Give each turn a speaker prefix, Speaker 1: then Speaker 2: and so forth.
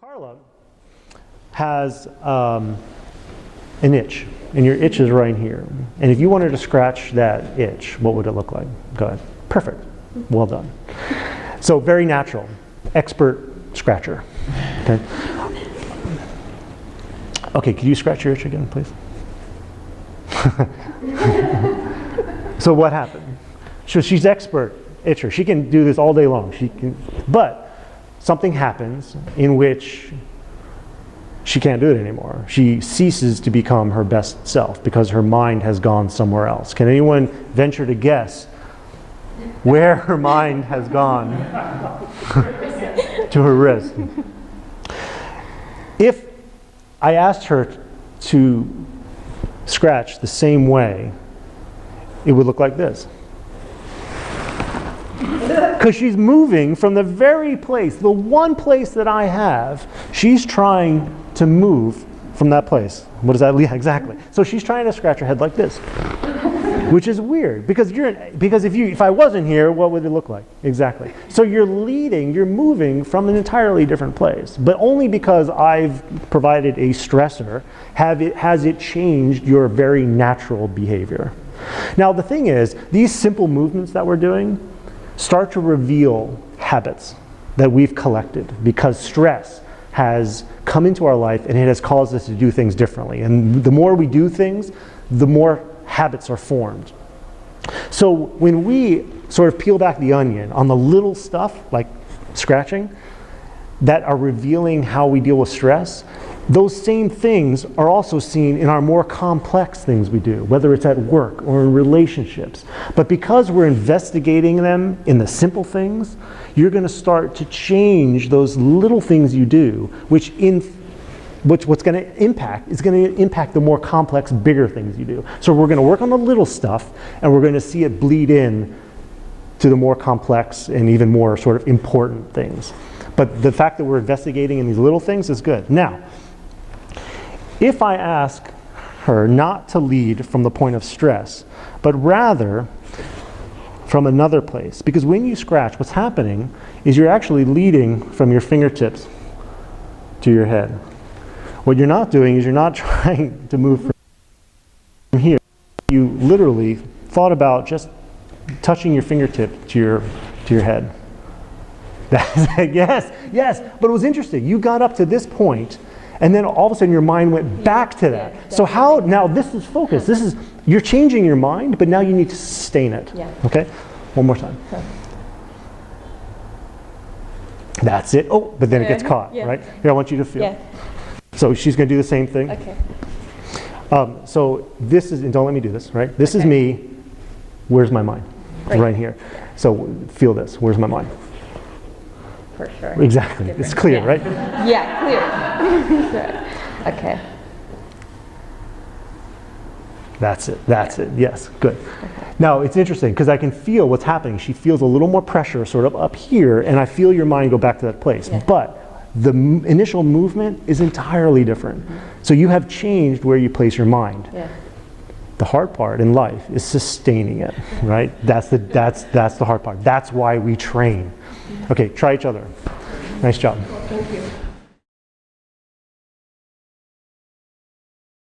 Speaker 1: Carla has an itch, and your itch is right here. And if you wanted to scratch that itch, what would it look like? Go ahead. Perfect. Well done. So very natural. Expert scratcher. Okay. Okay, could you scratch your itch again, please? So what happened? So she's expert itcher. She can do this all day long. But something happens in which she can't do it anymore. She ceases to become her best self because her mind has gone somewhere else. Can anyone venture to guess where her mind has gone? To her wrist. If I asked her to scratch the same way, it would look like this. Because she's moving from the very place, the one place that I have, she's trying to move from that place. What does that mean? Exactly. So she's trying to scratch her head like this, which is weird because if I wasn't here, what would it look like? Exactly. So you're moving from an entirely different place, but only because I've provided a stressor has it changed your very natural behavior. Now the thing is, these simple movements that we're doing start to reveal habits that we've collected because stress has come into our life and it has caused us to do things differently. And the more we do things, the more habits are formed. So when we sort of peel back the onion on the little stuff like scratching that are revealing how we deal with stress, those same things are also seen in our more complex things we do, whether it's at work or in relationships. But because we're investigating them in the simple things, you're going to start to change those little things you do, which what's going to impact is going to impact the more complex, bigger things you do. So we're going to work on the little stuff, and we're going to see it bleed in to the more complex and even more sort of important things. But the fact that we're investigating in these little things is good. Now, if I ask her not to lead from the point of stress, but rather from another place, because when you scratch, what's happening is you're actually leading from your fingertips to your head. What you're not doing is you're not trying to move from here. You literally thought about just touching your fingertip to your head. Yes, but it was interesting. You got up to this point, and then all of a sudden your mind went back to that. Yeah, so how, now this is focus. You're changing your mind, but now you need to sustain it. Yeah. Okay? One more time. Huh. That's it. Oh, but then it gets caught, right? Here, I want you to feel. Yeah. So she's going to do the same thing.
Speaker 2: Okay.
Speaker 1: So this is, and don't let me do this, right? This is me. Where's my mind? Right here. So feel this. Where's my mind?
Speaker 2: For sure.
Speaker 1: Exactly. It's clear, right?
Speaker 2: Yeah, clear. Okay.
Speaker 1: That's it. Yes, good. Okay. Now, it's interesting because I can feel what's happening. She feels a little more pressure sort of up here, and I feel your mind go back to that place. Yeah. But the initial movement is entirely different. Mm-hmm. So you have changed where you place your mind. Yeah. The hard part in life is sustaining it, right? That's the hard part. That's why we train. Okay, try each other. Nice job.
Speaker 2: Well, thank you.